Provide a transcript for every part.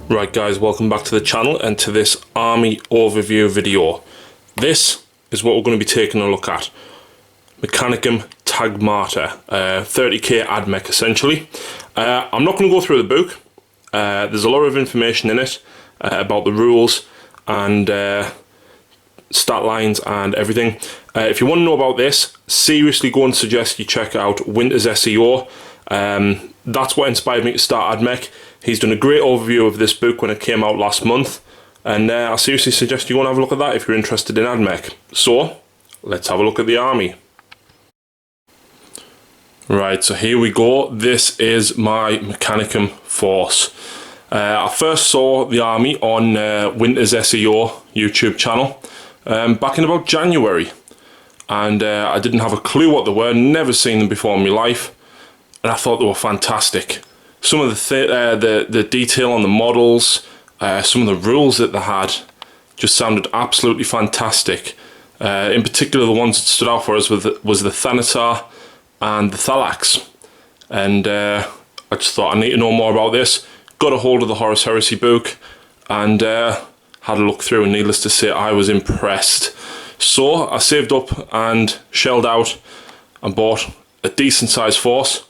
Right guys, welcome back to the channel and to this army overview video. This is what we're going to be taking a look at. Mechanicum taghmata, 30k admech essentially. I'm not going to go through the book. There's a lot of information in it about the rules and stat lines and everything. If you want to know about this, seriously go and suggest you check out Winter's SEO. That's what inspired me to start admech. He's done a great overview of this book when it came out last month, and I seriously suggest you go and have a look at that if you're interested in admech. So, let's have a look at the army. Right, so here we go. This is my Mechanicum force. I first saw the army on Winter's SEO YouTube channel back in about January, and I didn't have a clue what they were, never seen them before in my life, and I thought they were fantastic. Some of the detail on the models, some of the rules that they had just sounded absolutely fantastic. In particular, the ones that stood out for us was the Thanatar and the Castellax. And I just thought I need to know more about this. Got a hold of the Horus Heresy book and had a look through, and needless to say, I was impressed. So I saved up and shelled out and bought a decent sized force.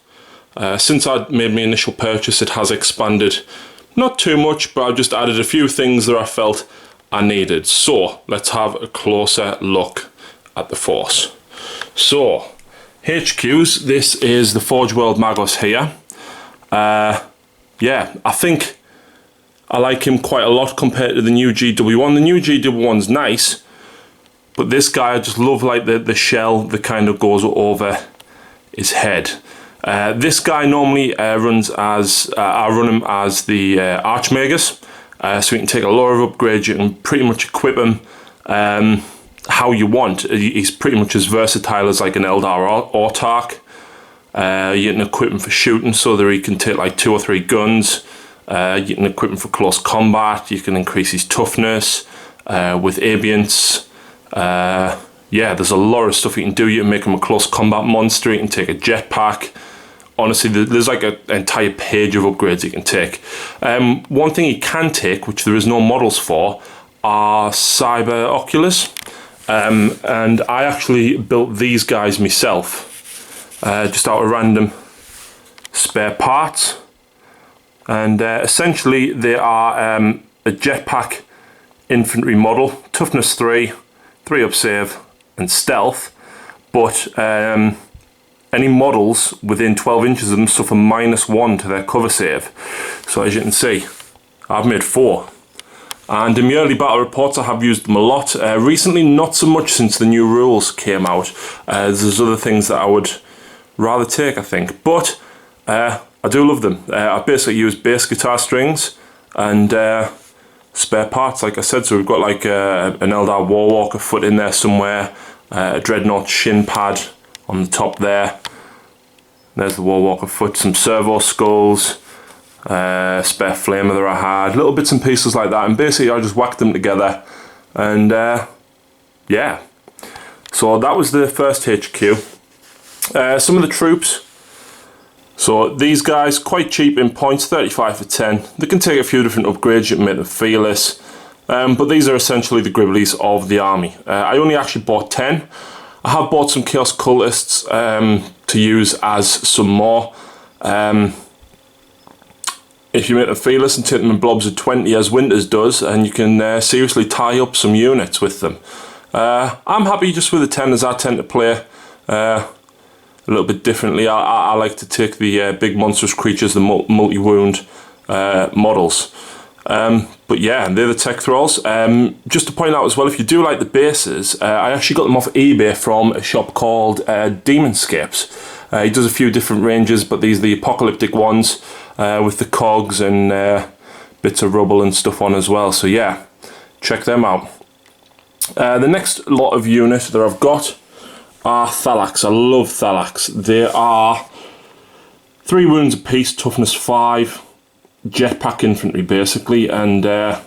Since I'd made my initial purchase, it has expanded. Not too much, but I've just added a few things that I felt I needed. So, let's have a closer look at the force. So, HQs, this is the Forge World Magos here. Yeah, I think I like him quite a lot compared to the new GW1. The new GW1's nice, but this guy, I just love like the shell that kind of goes over his head. This guy normally runs as, I run him as the Archmagus, so you can take a lot of upgrades, you can pretty much equip him how you want. He's pretty much as versatile as like an Eldar Autarch. You can equip him for shooting so that he can take like 2 or 3 guns. You can equip him for close combat, you can increase his toughness with ambience. Yeah, there's a lot of stuff you can do. You can make him a close combat monster, you can take a jetpack. Honestly, there's like an entire page of upgrades you can take. One thing you can take, which there is no models for, are cyber oculars. And I actually built these guys myself, just out of random spare parts. And essentially they are a jetpack infantry model, toughness 3, 3 up save, and stealth, but any models within 12 inches of them suffer -1 to their cover save. So as you can see, I've made 4. And in my early battle reports I have used them a lot. Recently not so much since the new rules came out. There's other things that I would rather take, I think. But I do love them. I basically use bass guitar strings and spare parts, like I said. So we've got like an Eldar Warwalker foot in there somewhere, a Dreadnought shin pad on the top there. There's the Warwalker foot, some servo skulls, spare flamer that I had, little bits and pieces like that, and basically I just whacked them together, and yeah. So that was the first HQ. Some of the troops. So these guys, quite cheap in points, 35 for 10. They can take a few different upgrades, you can make them fearless. But these are essentially the Gribblies of the army. I only actually bought 10. I have bought some Chaos Cultists to use as some more. If you make them fearless and take them in blobs of 20 as Winters does, and you can seriously tie up some units with them. I'm happy just with the 10 as I tend to play a little bit differently. I like to take the big monstrous creatures, the multi-wound models. But yeah, they're the tech thralls. Just to point out as well, if you do like the bases, I actually got them off eBay from a shop called Demonscapes. He does a few different ranges, but these are the apocalyptic ones with the cogs and bits of rubble and stuff on as well. So yeah, check them out. The next lot of unit that I've got are Castellax. I love Castellax. They are 3 wounds apiece, toughness 5. Jetpack infantry basically, and they're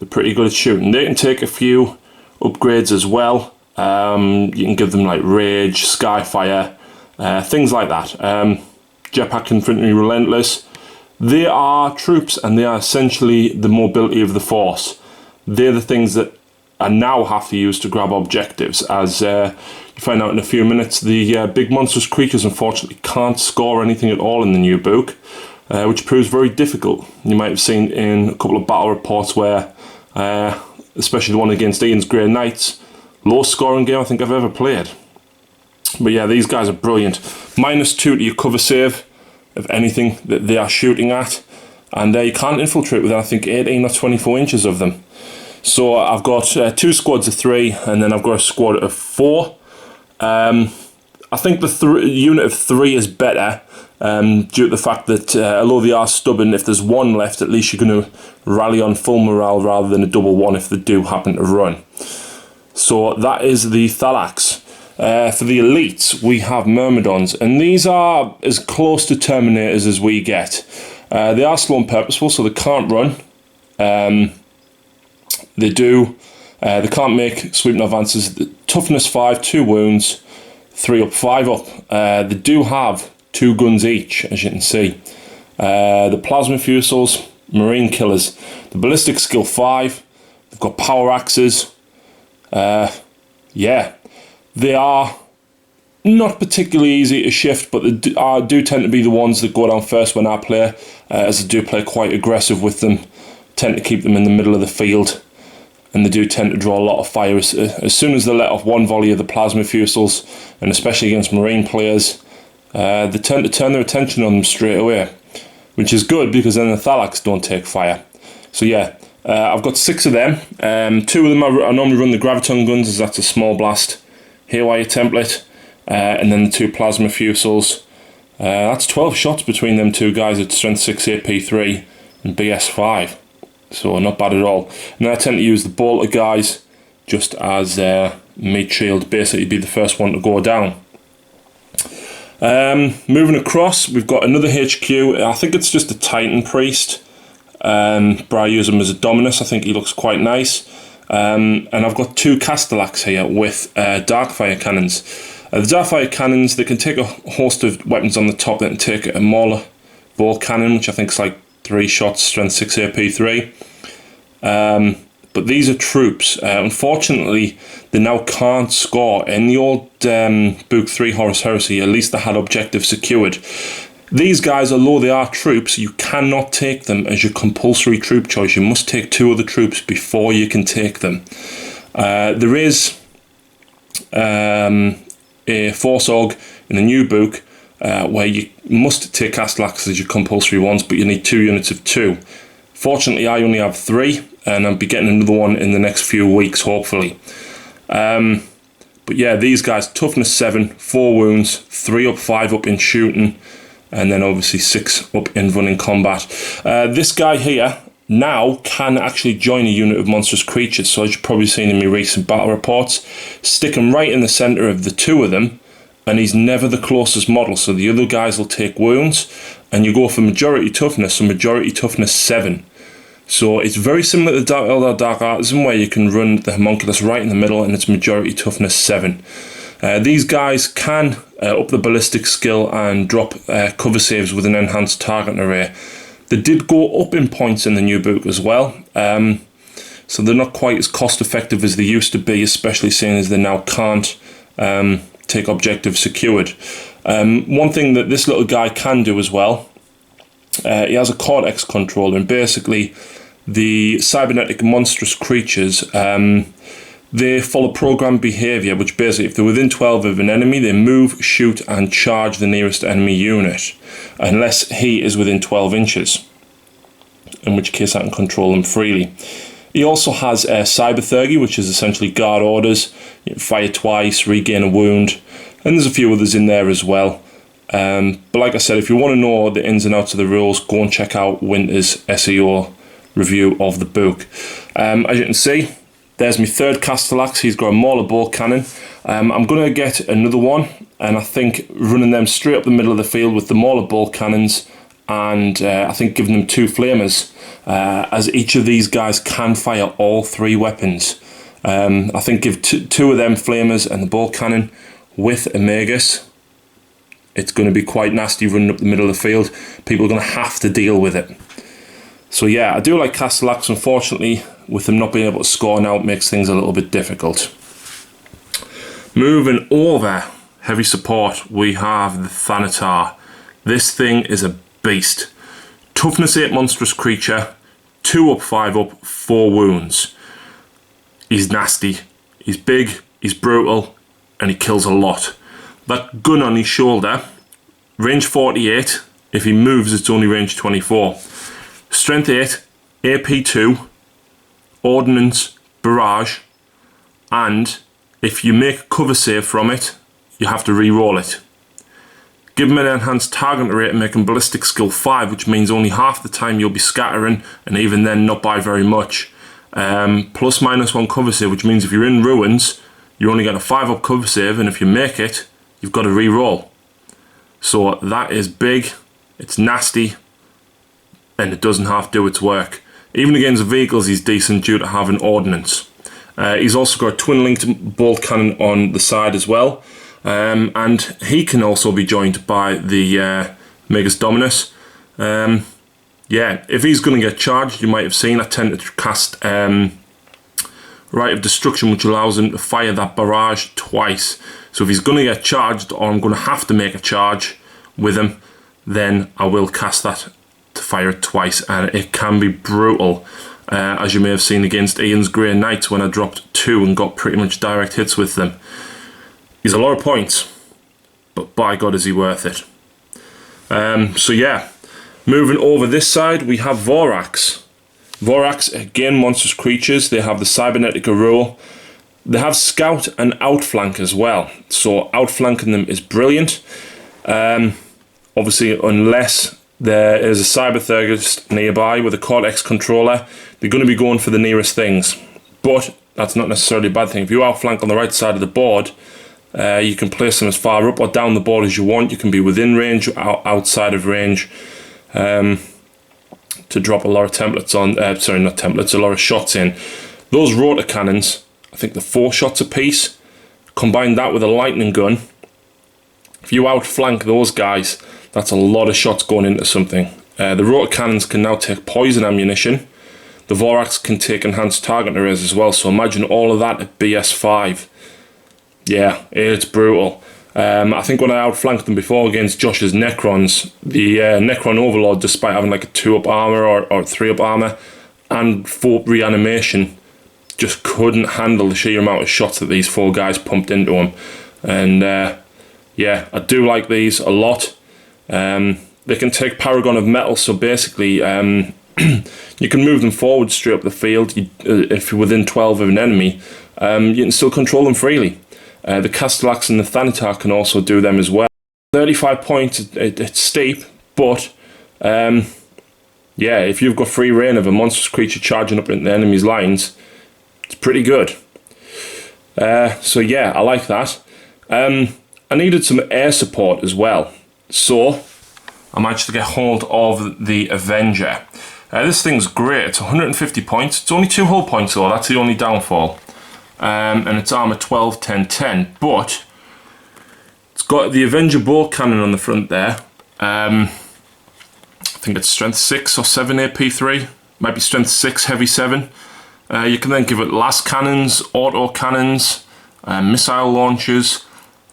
pretty good at shooting. They can take a few upgrades as well. You can give them like rage, skyfire, things like that. Jetpack infantry relentless. They are troops, and they are essentially the mobility of the force. They're the things that I now have to use to grab objectives. As you find out in a few minutes, the big monstrous creatures unfortunately can't score anything at all in the new book, which proves very difficult. You might have seen in a couple of battle reports where, especially the one against Ian's Grey Knights, lowest scoring game I think I've ever played. But yeah, these guys are brilliant. -2 to your cover save of anything that they are shooting at, and you can't infiltrate within I think 18 or 24 inches of them. So I've got 2 squads of 3, and then I've got a squad of 4. I think the unit of 3 is better, due to the fact that although they are stubborn, if there's 1 left, at least you're going to rally on full morale rather than a double 1 if they do happen to run. So that is the Castellax. For the elites, we have Myrmidons, and these are as close to Terminators as we get. They are slow and purposeful, so they can't run. They can't make sweeping advances. Toughness 5, 2 wounds, 3 up, 5 up. They do have 2 guns each, as you can see. The plasma fusils, marine killers. The ballistic skill 5. They've got power axes. Yeah. They are not particularly easy to shift, but they do tend to be the ones that go down first when I play, as I do play quite aggressive with them, tend to keep them in the middle of the field, and they do tend to draw a lot of fire. As soon as they let off 1 volley of the plasma fusils, and especially against marine players, they tend to turn their attention on them straight away, which is good because then the Castellax don't take fire. So yeah, I've got 6 of them. 2 of them I normally run the graviton guns, as that's a small blast haywire template, and then the 2 plasma fusils. That's 12 shots between them 2 guys at strength 6 AP3 and BS 5, so not bad at all. And then I tend to use the bolter guys just as meat shield, basically be the first one to go down. Moving across, we've got another HQ. I think it's just a Titan Priest, but I use him as a Dominus. I think he looks quite nice. And I've got 2 Castellax here with Darkfire Cannons. The Darkfire Cannons, they can take a host of weapons on the top. They can take a Mauler Bow Cannon, which I think is like 3 shots, strength 6 AP3. But these are troops. Unfortunately, they now can't score. In the old Book 3 Horus Heresy, at least they had objective secured. These guys, although they are troops, you cannot take them as your compulsory troop choice. You must take 2 other troops before you can take them. There is a Force Org in the new book where you must take Castellax as your compulsory ones, but you need 2 units of 2. Fortunately, I only have 3, and I'll be getting another one in the next few weeks, hopefully. But yeah, these guys, toughness 7, 4 wounds, 3 up, 5 up in shooting, and then obviously 6 up in running combat. This guy here now can actually join a unit of monstrous creatures, so as you've probably seen in my recent battle reports, stick him right in the centre of the 2 of them, and he's never the closest model, so the other guys will take wounds, and you go for majority toughness, so majority toughness 7. So it's very similar to Dark Eldar Dark Artisan, where you can run the homunculus right in the middle and it's majority toughness 7. These guys can up the ballistic skill and drop cover saves with an enhanced target array. They did go up in points in the new book as well, so they're not quite as cost effective as they used to be, especially seeing as they now can't take objective secured. One thing that this little guy can do as well, he has a Cortex controller, and basically the cybernetic monstrous creatures, they follow programmed behaviour, which basically, if they're within 12 of an enemy, they move, shoot and charge the nearest enemy unit, unless he is within 12 inches, in which case I can control them freely. He also has Cyberthergy, which is essentially guard orders, fire twice, regain a wound, and there's a few others in there as well. But like I said, if you want to know the ins and outs of the rules, go and check out Winter's SEO review of the book. As you can see, there's my 3rd Castellax. He's got a Mauler Bow Cannon. I'm going to get another one, and I think running them straight up the middle of the field with the Mauler Bow Cannons, and I think giving them 2 flamers, as each of these guys can fire all 3 weapons. I think give 2 of them flamers and the bow cannon with a Magus, it's going to be quite nasty running up the middle of the field. People are going to have to deal with it. So yeah, I do like Castellax. Unfortunately, with them not being able to score now, it makes things a little bit difficult. Moving over, heavy support, we have the Thanatar. This thing is a beast. Toughness 8 monstrous creature, 2 up, 5 up, 4 wounds. He's nasty, he's big, he's brutal, and he kills a lot. That gun on his shoulder, range 48, if he moves it's only range 24. Strength 8, AP 2, ordnance, barrage, and if you make a cover save from it, you have to re-roll it. Give him an enhanced target rate and make him ballistic skill 5, which means only half the time you'll be scattering, and even then not by very much. Plus minus 1 cover save, which means if you're in ruins, you're only getting a 5 up cover save, and if you make it, you've got to re-roll. So that is big, it's nasty, and it doesn't have to do its work. Even against vehicles he's decent due to having ordnance. He's also got a twin-linked bolt cannon on the side as well. And he can also be joined by the Megas Dominus. Yeah, if he's going to get charged, you might have seen I tend to cast Rite of Destruction, which allows him to fire that barrage twice. So if he's going to get charged, or I'm going to have to make a charge with him, then I will cast that to fire it twice, and it can be brutal. As you may have seen against Ian's Grey Knights when I dropped 2 and got pretty much direct hits with them. He's a lot of points, but by God is he worth it. So yeah, moving over this side we have Vorax. Vorax, again, monstrous creatures. They have the Cybernetica rule. They have Scout and Outflank as well, so outflanking them is brilliant. Obviously, unless there is a Cyberthurgist nearby with a Cortex controller, they're going to be going for the nearest things. But that's not necessarily a bad thing. If you outflank on the right side of the board, you can place them as far up or down the board as you want. You can be within range, outside of range, to drop a lot of templates on, sorry, not templates, a lot of shots in. Those rotor cannons, I think they're 4 shots a piece. Combine that with a lightning gun. If you outflank those guys, that's a lot of shots going into something. The rotor cannons can now take poison ammunition. The Vorax can take enhanced target arrays as well, so imagine all of that at BS5. Yeah, it's brutal. I think when I outflanked them before against Josh's Necrons, the Necron Overlord, despite having like a 2-up armor or 3-up armor and 4 reanimation, just couldn't handle the sheer amount of shots that these 4 guys pumped into him. And yeah, I do like these a lot. They can take Paragon of Metal, so basically you can move them forward straight up the field. If you're within 12 of an enemy, you can still control them freely. The Castellax and the Thanatar can also do them as well. 35 points, it's steep, but yeah, if you've got free reign of a monstrous creature charging up into the enemy's lines, it's pretty good. So yeah, I like that. I needed some air support as well, so I managed to get hold of the Avenger. This thing's great. It's 150 points. It's only 2 hull points though, that's the only downfall. And it's armor 12, 10, 10, but it's got the Avenger bolt cannon on the front there. I think it's strength 6 or 7 AP3, might be strength 6, heavy 7. You can then give it last cannons, auto cannons, missile launchers.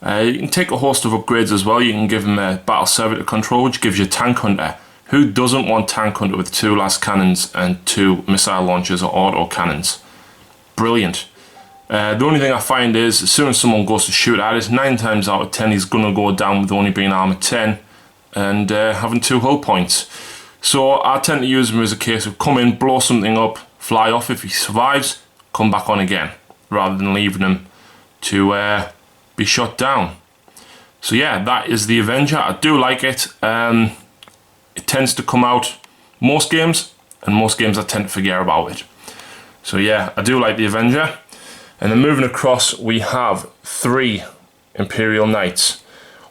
You can take a host of upgrades as well. You can give them a battle servitor control, which gives you Tank Hunter. Who doesn't want Tank Hunter with 2 last cannons and 2 missile launchers or auto cannons? Brilliant. The only thing I find is, as soon as someone goes to shoot at it, 9 times out of 10 he's going to go down with only being armor 10 and having 2 hull points. So I tend to use him as a case of come in, blow something up, fly off. If he survives, come back on again, rather than leaving him to be shot down. So yeah, that is the Avenger. I do like it. It tends to come out most games, and most games I tend to forget about it. So yeah, I do like the Avenger. And then moving across, we have 3 Imperial Knights.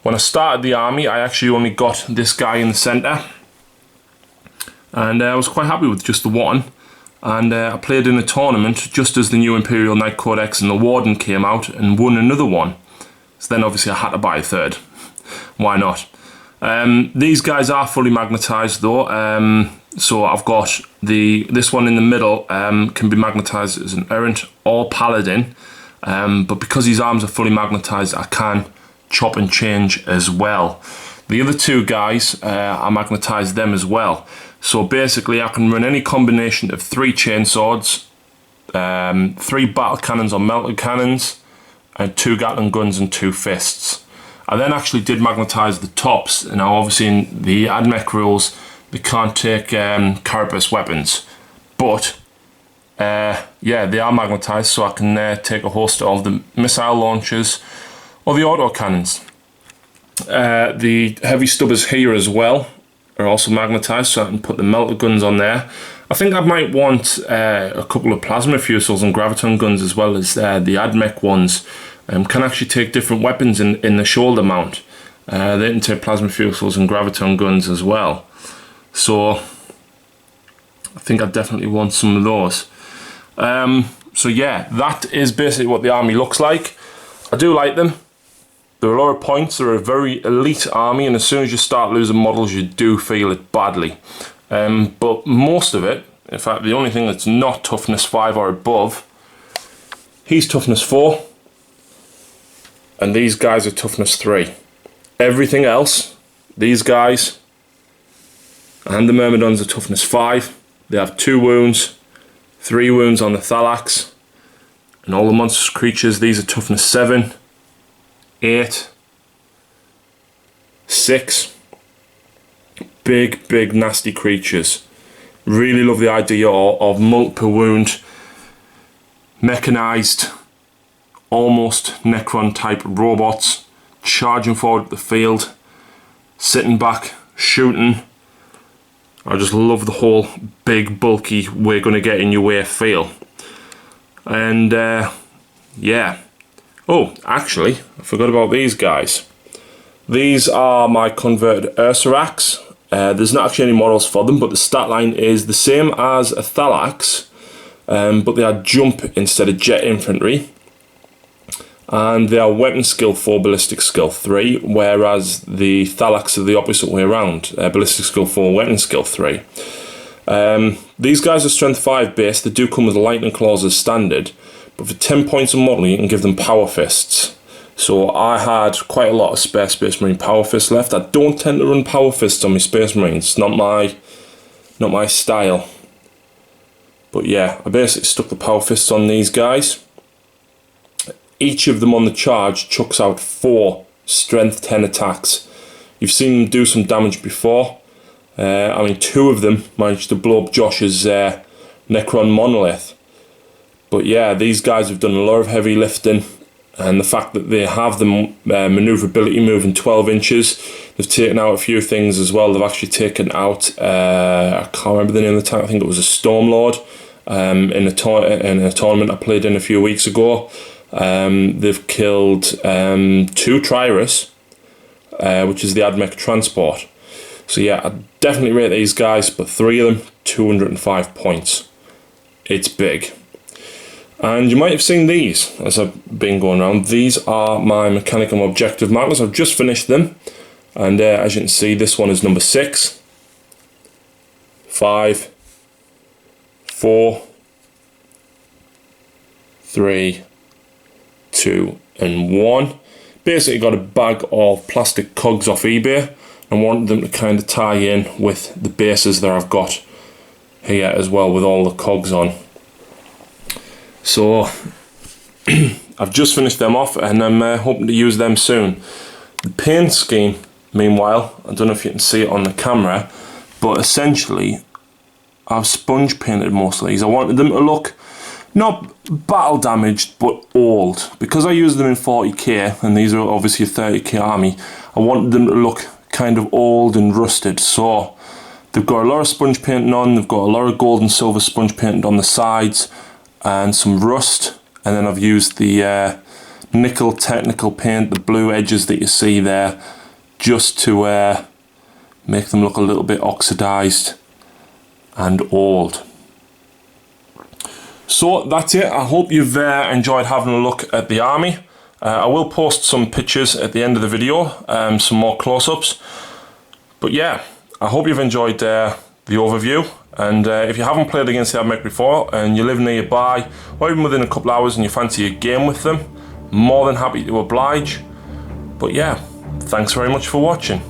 When I started the army, I actually only got this guy in the centre, and I was quite happy with just the one. And I played in a tournament just as the new Imperial Knight Codex and the Warden came out, and won another one. So then obviously I had to buy a third. why not? These guys are fully magnetised though. So I've got this one in the middle can be magnetised as an errant or paladin, but because these arms are fully magnetised, I can chop and change as well. The other two guys, I magnetised them as well. So basically I can run any combination of 3 chainswords, 3 battle cannons or melted cannons, and 2 Gatling guns and 2 fists. I then actually did magnetise the tops. Now obviously in the admech rules they can't take carapace weapons, but yeah, they are magnetised, so I can take a host of the missile launchers or the auto cannons. The heavy stubbers here as well are also magnetised, so I can put the melter guns on there. I think I might want a couple of plasma fusils and graviton guns as well as the admech ones. Can actually take different weapons in the shoulder mount. They can take plasma fusils and graviton guns as well. So I think I definitely want some of those. So yeah, that is basically what the army looks like. I do like them. They're a lot of points. They're a very elite army, and as soon as you start losing models, you do feel it badly. But most of it, in fact, the only thing that's not toughness 5 or above, he's toughness 4, and these guys are toughness 3. Everything else, these guys and the Myrmidons are toughness 5. They have 2 wounds, 3 wounds on the Castellax, and all the monstrous creatures, these are toughness 7, 8, 6. Big nasty creatures. Really love the idea of multiple wound, mechanised, almost Necron type robots charging forward at the field, sitting back, shooting. I just love the whole big, bulky, we're going to get in your way feel. And yeah. Oh, actually, I forgot about these guys. These are my converted Vorax. There's not actually any models for them, but the stat line is the same as a Thanatar, but they are jump instead of jet infantry. And they are weapon skill 4, ballistic skill 3, whereas the Castellax are the opposite way around, ballistic skill 4, weapon skill 3. These guys are strength 5 base. They do come with lightning claws as standard, but for 10 points of model you can give them power fists. So I had quite a lot of spare Space Marine power fists left. I don't tend to run power fists on my Space Marines, it's not my style. But yeah, I basically stuck the power fists on these guys. Each of them on the charge chucks out 4 strength 10 attacks. You've seen them do some damage before. I mean, 2 of them managed to blow up Josh's Necron monolith. But yeah, these guys have done a lot of heavy lifting, and the fact that they have the manoeuvrability moving 12 inches, they've taken out a few things as well. They've actually taken out, I can't remember the name of the tank, I think it was a Stormlord in a tournament I played in a few weeks ago. They've killed 2 Trirus, which is the admech transport. So yeah, I definitely rate these guys, but 3 of them, 205 points. It's big. And you might have seen these as I've been going around. These are my Mechanicum objective markers. I've just finished them, and as you can see, this one is number 6, 5, 4, 3, 2 and 1. Basically got a bag of plastic cogs off eBay and wanted them to kind of tie in with the bases that I've got here as well, with all the cogs on. So I've just finished them off, and I'm hoping to use them soon. The paint scheme, meanwhile, I don't know if you can see it on the camera, but essentially I've sponge painted most of these. I wanted them to look not battle damaged, but old. Because I use them in 40k, and these are obviously a 30k army, I wanted them to look kind of old and rusted. So they've got a lot of sponge painting on, they've got a lot of gold and silver sponge painted on the sides, and some rust, and then I've used the nickel technical paint, the blue edges that you see there, just to make them look a little bit oxidized and old. So that's it. I hope you've enjoyed having a look at the army. I will post some pictures at the end of the video, some more close-ups. But yeah, I hope you've enjoyed the overview. And if you haven't played against the admech before and you live nearby, or even within a couple of hours and you fancy a game with them, more than happy to oblige. But yeah, thanks very much for watching.